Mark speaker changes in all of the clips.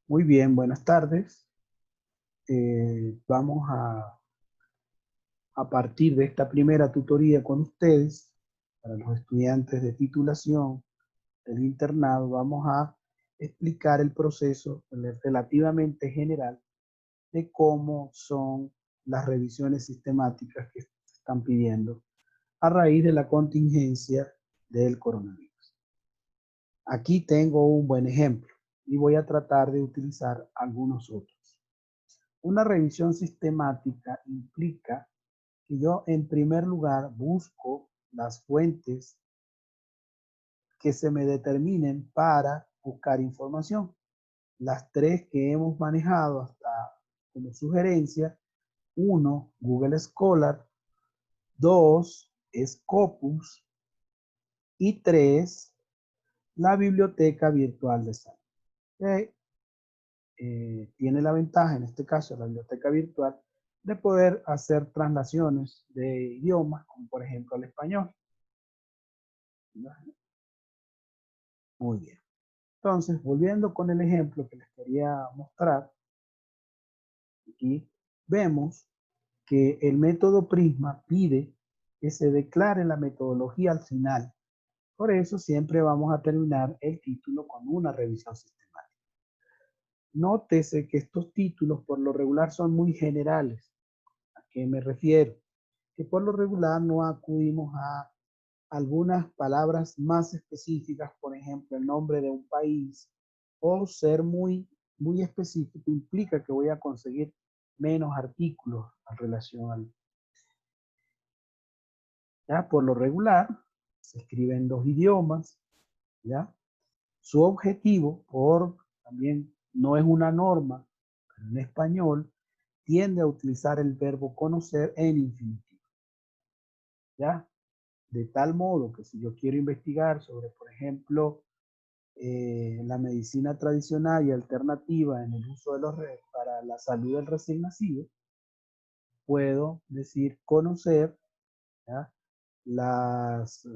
Speaker 1: Muy bien, buenas tardes. Vamos a partir de esta primera tutoría con ustedes, para los estudiantes de titulación del internado, vamos a explicar el proceso relativamente general de cómo son las revisiones sistemáticas que se están pidiendo a raíz de la contingencia del coronavirus. Aquí tengo un buen ejemplo y voy a tratar de utilizar algunos otros. Una revisión sistemática implica que yo en primer lugar busco las fuentes que se me determinen para buscar información. Las tres que hemos manejado hasta como sugerencia: uno, Google Scholar; dos, Scopus; y tres, la biblioteca virtual de SAP. Que tiene la ventaja, en este caso la biblioteca virtual, de poder hacer traslaciones de idiomas, como por ejemplo el español. Muy bien. Entonces, volviendo con el ejemplo que les quería mostrar, aquí vemos que el método Prisma pide que se declare la metodología al final. Por eso siempre vamos a terminar el título con una revisión sistemática. Nótese que estos títulos por lo regular son muy generales. ¿A qué me refiero? Que por lo regular no acudimos a algunas palabras más específicas, por ejemplo, el nombre de un país, o ser muy específico implica que voy a conseguir menos artículos en relación al. ¿Ya? Por lo regular, se escribe en dos idiomas, ¿ya? Su objetivo, también no es una norma, pero en español tiende a utilizar el verbo conocer en infinitivo, ¿ya? De tal modo que si yo quiero investigar sobre, por ejemplo, la medicina tradicional y alternativa en el uso de para la salud del recién nacido, puedo decir conocer, ¿ya? las,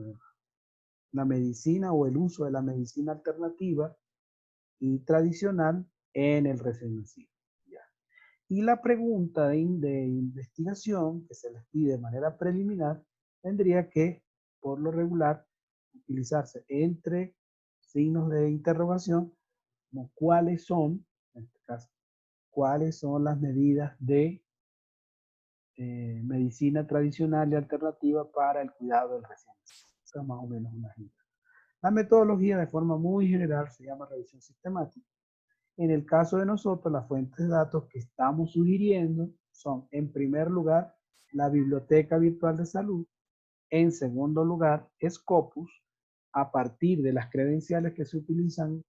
Speaker 1: la medicina o el uso de la medicina alternativa y tradicional en el recién nacido. ¿Ya? Y la pregunta de investigación que se les pide de manera preliminar tendría que, por lo regular, utilizarse entre signos de interrogación, como cuáles son, en este caso, cuáles son las medidas de medicina tradicional y alternativa para el cuidado del recién nacido. Esa es más o menos una guía. La metodología, de forma muy general, se llama revisión sistemática. En el caso de nosotros, las fuentes de datos que estamos sugiriendo son, en primer lugar, la Biblioteca Virtual de Salud; en segundo lugar, Scopus, a partir de las credenciales que se utilizan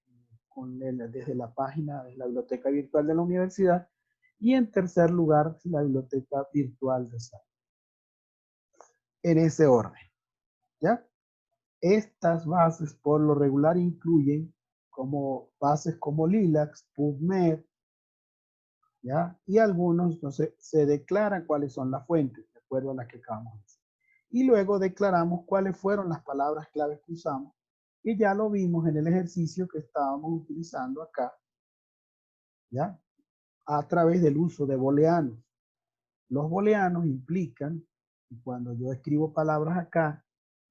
Speaker 1: desde la página de la Biblioteca Virtual de la Universidad; y en tercer lugar, la Biblioteca Virtual de Salud. En ese orden, ¿ya? Estas bases por lo regular incluyen como bases como Lilacs, PubMed, ¿ya? Y algunos, entonces, se declaran cuáles son las fuentes, de acuerdo a las que acabamos de decir. Y luego declaramos cuáles fueron las palabras claves que usamos, que ya lo vimos en el ejercicio que estábamos utilizando acá, ¿ya? A través del uso de booleanos. Los booleanos implican, y cuando yo escribo palabras acá,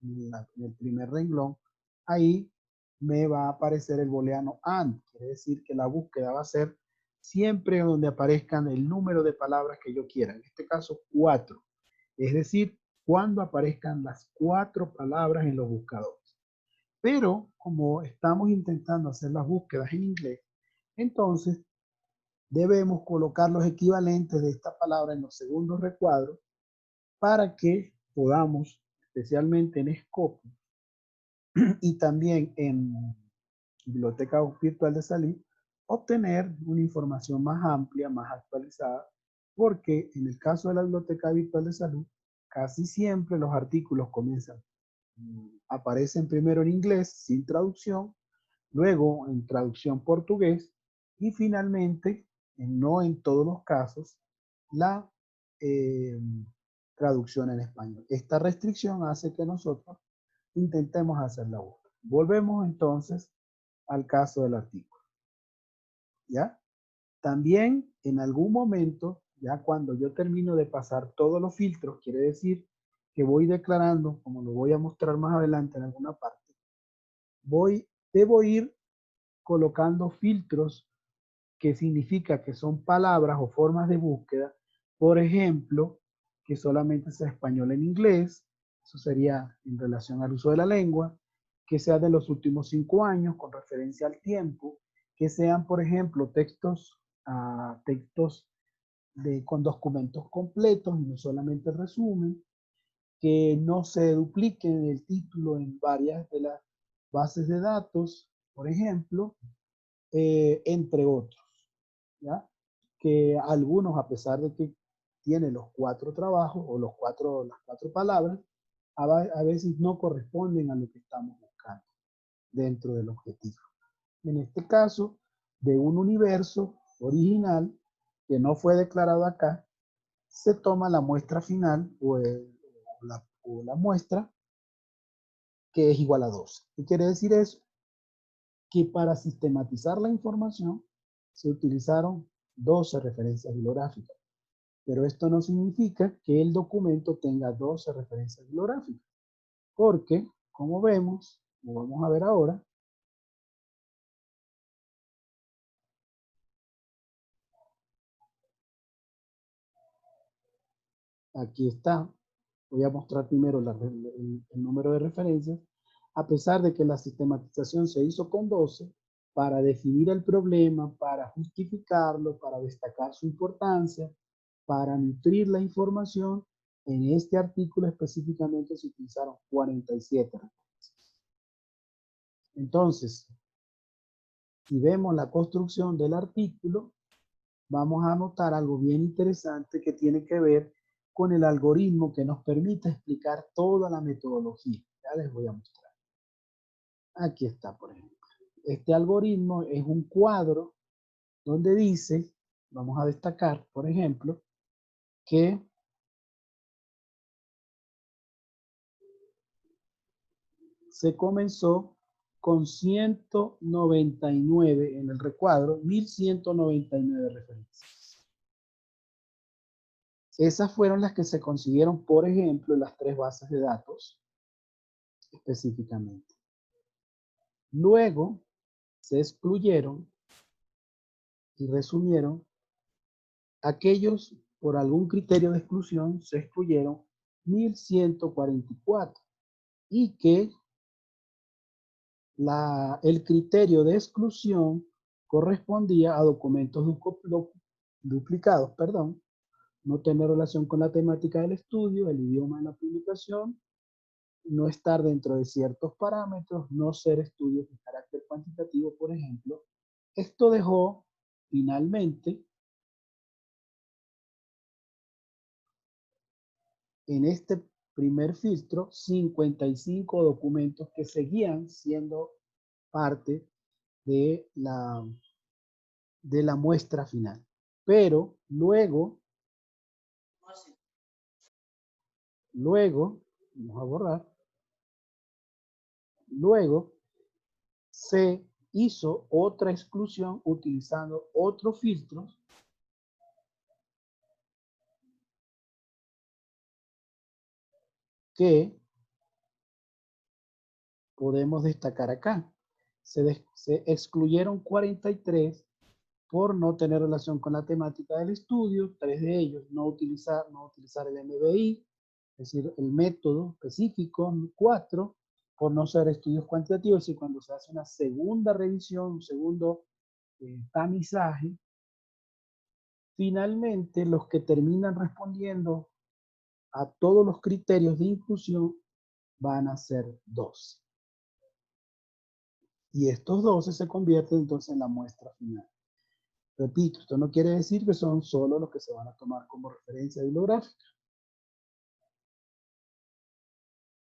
Speaker 1: en el primer renglón, ahí me va a aparecer el booleano AND. Quiere decir que la búsqueda va a ser siempre donde aparezcan el número de palabras que yo quiera. En este caso, 4. Es decir, cuando aparezcan las 4 palabras en los buscadores. Pero como estamos intentando hacer las búsquedas en inglés, entonces debemos colocar los equivalentes de esta palabra en los segundos recuadros para que podamos, especialmente en Scopus y también en Biblioteca Virtual de Salud, obtener una información más amplia, más actualizada, porque en el caso de la Biblioteca Virtual de Salud, casi siempre los artículos aparecen primero en inglés sin traducción, luego en traducción portugués y finalmente, no en todos los casos, la eh, traducción en español. Esta restricción hace que nosotros intentemos hacer la búsqueda. Volvemos entonces al caso del artículo. ¿ya? También en algún momento, ya cuando yo termino de pasar todos los filtros, quiere decir que voy declarando, como lo voy a mostrar más adelante en alguna parte, debo ir colocando filtros que significa que son palabras o formas de búsqueda, por ejemplo, que solamente sea español en inglés, eso sería en relación al uso de la lengua, que sea de los últimos 5 años con referencia al tiempo, que sean, por ejemplo, textos con documentos completos y no solamente el resumen, que no se dupliquen el título en varias de las bases de datos, por ejemplo, entre otros, ¿ya? Que algunos, a pesar de que tiene los 4 trabajos o las 4 palabras, a veces no corresponden a lo que estamos buscando dentro del objetivo. En este caso, de un universo original que no fue declarado acá, se toma la muestra final o la muestra que es igual a 12. ¿Qué quiere decir eso? Que para sistematizar la información se utilizaron 12 referencias bibliográficas. Pero esto no significa que el documento tenga 12 referencias bibliográficas, porque, como vemos, lo vamos a ver ahora, aquí está, voy a mostrar primero el número de referencias, a pesar de que la sistematización se hizo con 12, para definir el problema, para justificarlo, para destacar su importancia, para nutrir la información, en este artículo específicamente se utilizaron 47 referencias. Entonces, si vemos la construcción del artículo, vamos a notar algo bien interesante que tiene que ver con el algoritmo que nos permite explicar toda la metodología. Ya les voy a mostrar. Aquí está, por ejemplo. Este algoritmo es un cuadro donde dice, vamos a destacar, por ejemplo, que se comenzó con 199 en el recuadro, 1199 referencias. Esas fueron las que se consiguieron, por ejemplo, en las 3 bases de datos específicamente. Luego se excluyeron y resumieron aquellos, por algún criterio de exclusión, se excluyeron 1144 y que el criterio de exclusión correspondía a documentos duplicados, perdón, no tener relación con la temática del estudio, el idioma de la publicación, no estar dentro de ciertos parámetros, no ser estudios de carácter cuantitativo, por ejemplo. Esto dejó finalmente en este primer filtro 55 documentos que seguían siendo parte de la muestra final. Pero luego, vamos a borrar, luego se hizo otra exclusión utilizando otros filtros que podemos destacar acá. Se excluyeron 43 por no tener relación con la temática del estudio, 3 de ellos no utilizar el MBI, es decir, el método específico, 4 por no ser estudios cuantitativos, y cuando se hace una segunda revisión, un segundo tamizaje, finalmente los que terminan respondiendo a todos los criterios de inclusión van a ser 12. Y estos 12 se convierten entonces en la muestra final. Repito, esto no quiere decir que son solo los que se van a tomar como referencia bibliográfica.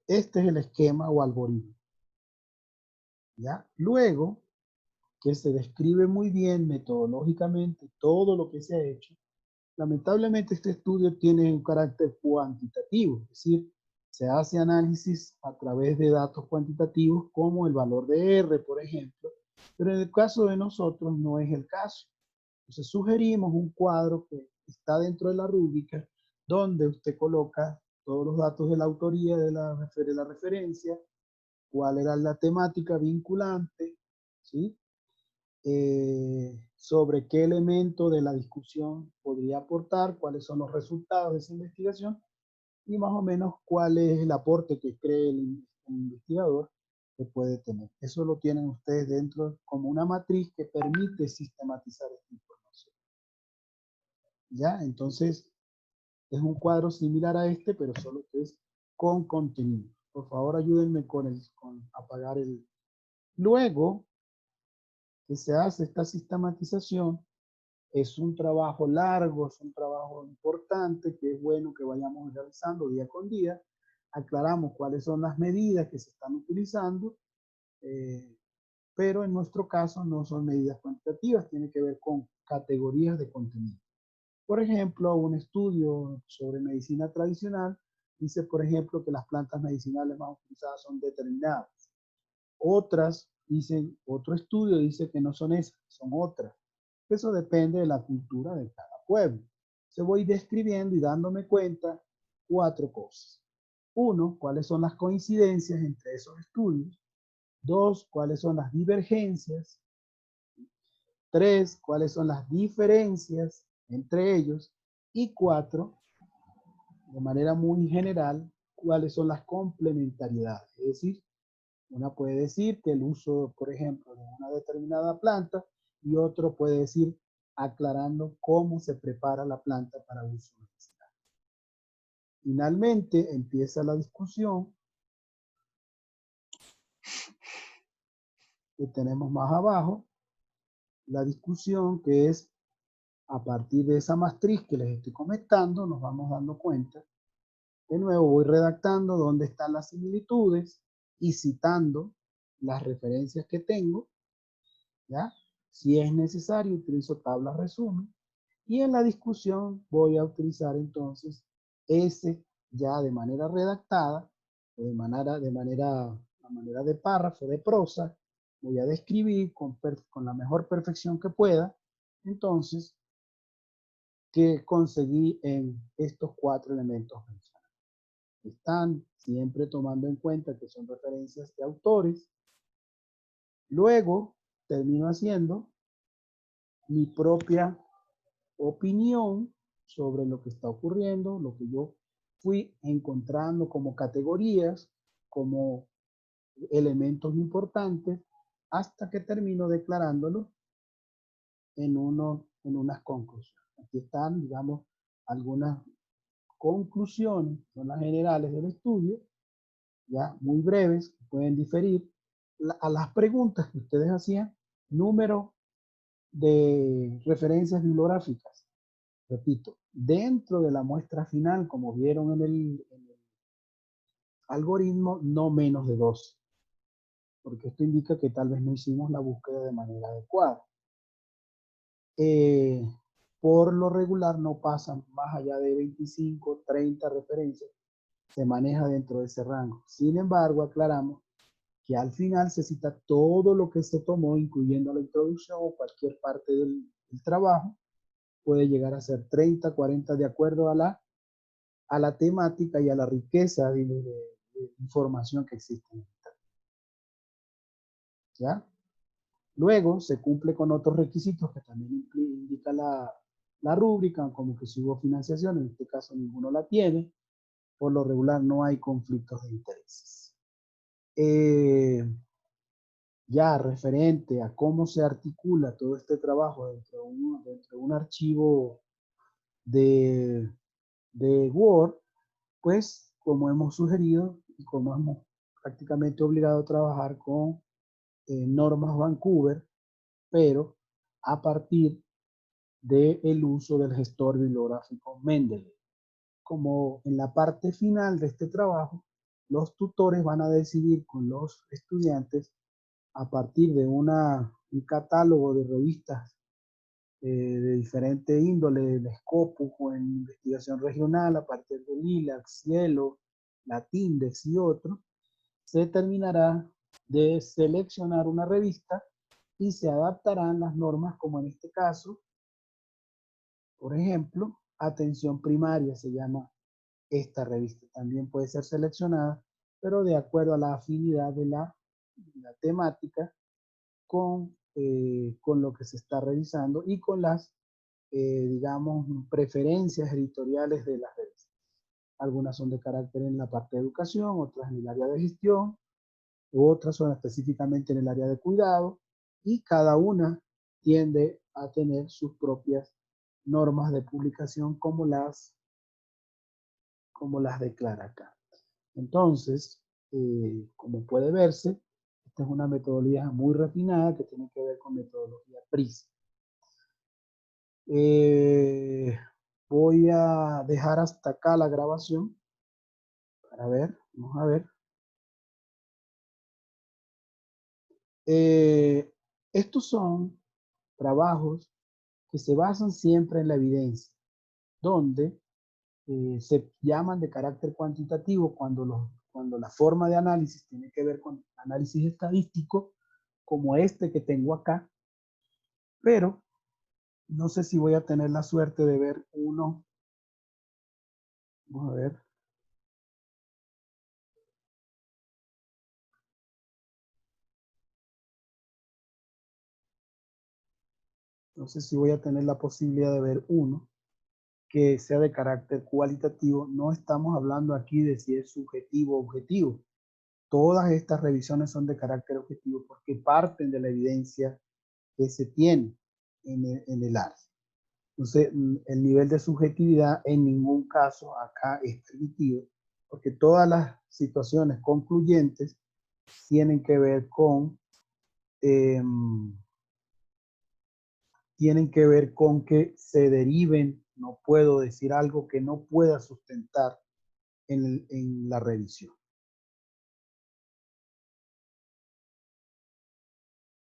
Speaker 1: Este es el esquema o algoritmo. ¿Ya? Luego que se describe muy bien metodológicamente todo lo que se ha hecho, lamentablemente este estudio tiene un carácter cuantitativo, es decir, se hace análisis a través de datos cuantitativos como el valor de R, por ejemplo, Pero en el caso de nosotros no es el caso. Entonces sugerimos un cuadro que está dentro de la rúbrica donde usted coloca todos los datos de la autoría de la referencia, cuál era la temática vinculante, ¿sí? Sobre qué elemento de la discusión podría aportar, cuáles son los resultados de esa investigación y más o menos cuál es el aporte que cree el investigador que puede tener. Eso lo tienen ustedes dentro como una matriz que permite sistematizar esta información. ¿Ya? Entonces, es un cuadro similar a este, pero solo que es con contenido. Por favor, ayúdenme con apagar el... Luego que se hace esta sistematización, es un trabajo largo, es un trabajo importante, que es bueno que vayamos realizando día con día. Aclaramos cuáles son las medidas que se están utilizando, pero en nuestro caso no son medidas cuantitativas, tiene que ver con categorías de contenido. Por ejemplo, un estudio sobre medicina tradicional dice, por ejemplo, que las plantas medicinales más utilizadas son determinadas. Otro estudio dice que no son esas, son otras. Eso depende de la cultura de cada pueblo. Se voy describiendo y dándome cuenta 4 cosas. 1, cuáles son las coincidencias entre esos estudios. 2, cuáles son las divergencias. 3, cuáles son las diferencias entre ellos. Y 4, de manera muy general, cuáles son las complementariedades. Es decir, una puede decir que el uso, por ejemplo, de una determinada planta y otro puede decir aclarando cómo se prepara la planta para uso medicinal. Finalmente empieza la discusión que tenemos más abajo, la discusión que es a partir de esa matriz que les estoy comentando, nos vamos dando cuenta. De nuevo voy redactando dónde están las similitudes y citando las referencias que tengo, ¿ya? Si es necesario, utilizo tabla resumen. Y en la discusión voy a utilizar entonces ese ya de manera redactada, o de manera de párrafo, de prosa, voy a describir con la mejor perfección que pueda, entonces, que conseguí en estos 4 elementos mencionados. Están siempre tomando en cuenta que son referencias de autores. Luego termino haciendo mi propia opinión sobre lo que está ocurriendo, lo que yo fui encontrando como categorías, como elementos importantes, hasta que termino declarándolo en unas conclusiones. Aquí están, digamos, algunas conclusiones, son las generales del estudio, ya muy breves, pueden diferir a las preguntas que ustedes hacían, número de referencias bibliográficas. Repito, dentro de la muestra final, como vieron en el algoritmo, no menos de 12, porque esto indica que tal vez no hicimos la búsqueda de manera adecuada. Por lo regular no pasan más allá de 25, 30 referencias, se maneja dentro de ese rango. Sin embargo, aclaramos que al final se cita todo lo que se tomó, incluyendo la introducción o cualquier parte del trabajo, puede llegar a ser 30, 40 de acuerdo a la temática y a la riqueza de información que existe en Internet. ¿Ya? Luego se cumple con otros requisitos que también indica la rúbrica, como que si hubo financiación, en este caso ninguno la tiene, por lo regular no hay conflictos de intereses. Ya referente a cómo se articula todo este trabajo dentro de un archivo de Word, pues como hemos sugerido y como hemos prácticamente obligado a trabajar con normas Vancouver, pero a partir del uso del gestor bibliográfico Mendeley. Como en la parte final de este trabajo, los tutores van a decidir con los estudiantes a partir de un catálogo de revistas de diferente índole, de Scopus o en investigación regional, a partir de LILAC, Cielo, Latindex y otros, se terminará de seleccionar una revista y se adaptarán las normas, como en este caso, por ejemplo, atención primaria se llama esta revista. También puede ser seleccionada, pero de acuerdo a la afinidad de la temática con lo que se está revisando y con las, digamos, preferencias editoriales de las revistas. Algunas son de carácter en la parte de educación, otras en el área de gestión, otras son específicamente en el área de cuidado, y cada una tiende a tener sus propias normas de publicación como las declara acá. Entonces, como puede verse, esta es una metodología muy refinada que tiene que ver con metodología PRISM. Voy a dejar hasta acá la grabación para ver, vamos a ver. Estos son trabajos que se basan siempre en la evidencia, donde se llaman de carácter cuantitativo cuando la forma de análisis tiene que ver con análisis estadístico, como este que tengo acá, pero no sé si voy a tener la suerte de ver uno. Vamos a ver. No sé si voy a tener la posibilidad de ver uno que sea de carácter cualitativo. No estamos hablando aquí de si es subjetivo o objetivo. Todas estas revisiones son de carácter objetivo porque parten de la evidencia que se tiene en el área. Entonces, el nivel de subjetividad en ningún caso acá es permitido, porque todas las situaciones concluyentes tienen que ver eh, con que se deriven. No puedo decir algo que no pueda sustentar en la revisión.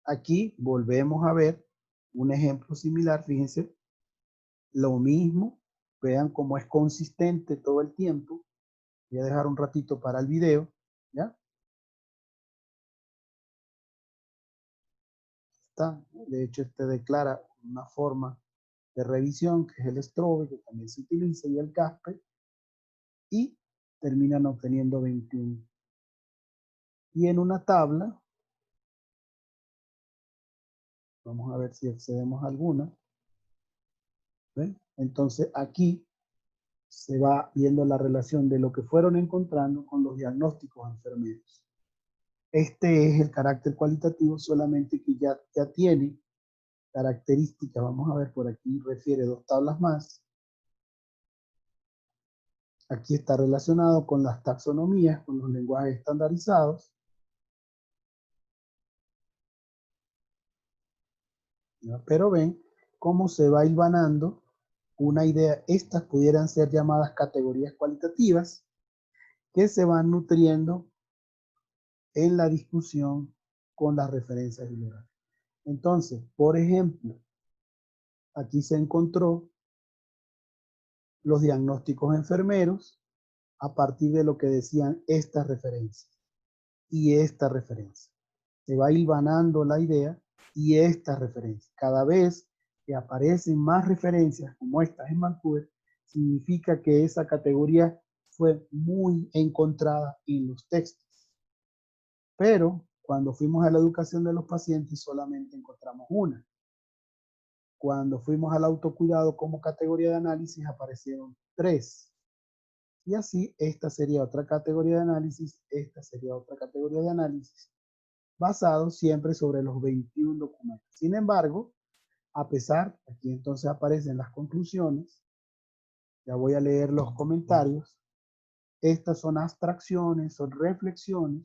Speaker 1: Aquí volvemos a ver un ejemplo similar. Fíjense, lo mismo. Vean cómo es consistente todo el tiempo. Voy a dejar un ratito para el video, ¿ya? Está. De hecho, este declara una forma de revisión, que es el Strobe, que también se utiliza, y el Casper, y terminan obteniendo 21. Y en una tabla, vamos a ver si accedemos a alguna. ¿Ven? Entonces aquí se va viendo la relación de lo que fueron encontrando con los diagnósticos enfermeros. Este es el carácter cualitativo, solamente que ya tiene características. Vamos a ver, por aquí refiere 2 tablas más. Aquí está relacionado con las taxonomías, con los lenguajes estandarizados. ¿No? Pero ven cómo se va hilvanando una idea. Estas pudieran ser llamadas categorías cualitativas que se van nutriendo en la discusión con las referencias bibliográficas. Entonces, por ejemplo, aquí se encontró los diagnósticos enfermeros a partir de lo que decían estas referencias y esta referencia. Se va hilvanando la idea y esta referencia. Cada vez que aparecen más referencias como estas en Vancouver, significa que esa categoría fue muy encontrada en los textos. Pero cuando fuimos a la educación de los pacientes solamente encontramos una. Cuando fuimos al autocuidado como categoría de análisis aparecieron 3. Y así esta sería otra categoría de análisis, esta sería otra categoría de análisis, basado siempre sobre los 21 documentos. Sin embargo, a pesar, aquí entonces aparecen las conclusiones, ya voy a leer los comentarios, estas son abstracciones, son reflexiones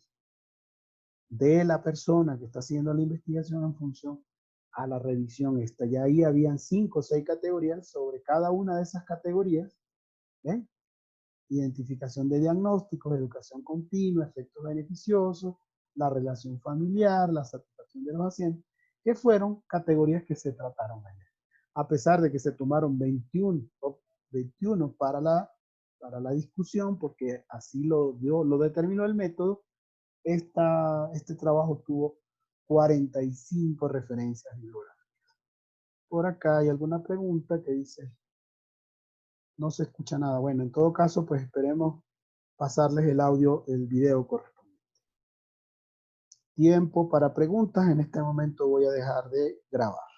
Speaker 1: de la persona que está haciendo la investigación en función a la revisión esta. Ya ahí habían 5 o 6 categorías. Sobre cada una de esas categorías, ¿ven? Identificación de diagnósticos, educación continua, efectos beneficiosos, la relación familiar, la satisfacción de los pacientes, que fueron categorías que se trataron allá. A pesar de que se tomaron 21 para la discusión, porque así lo determinó el método, este trabajo tuvo 45 referencias bibliográficas. Por acá hay alguna pregunta que dice, no se escucha nada. Bueno, en todo caso, pues esperemos pasarles el audio, el video correspondiente. Tiempo para preguntas. En este momento voy a dejar de grabar.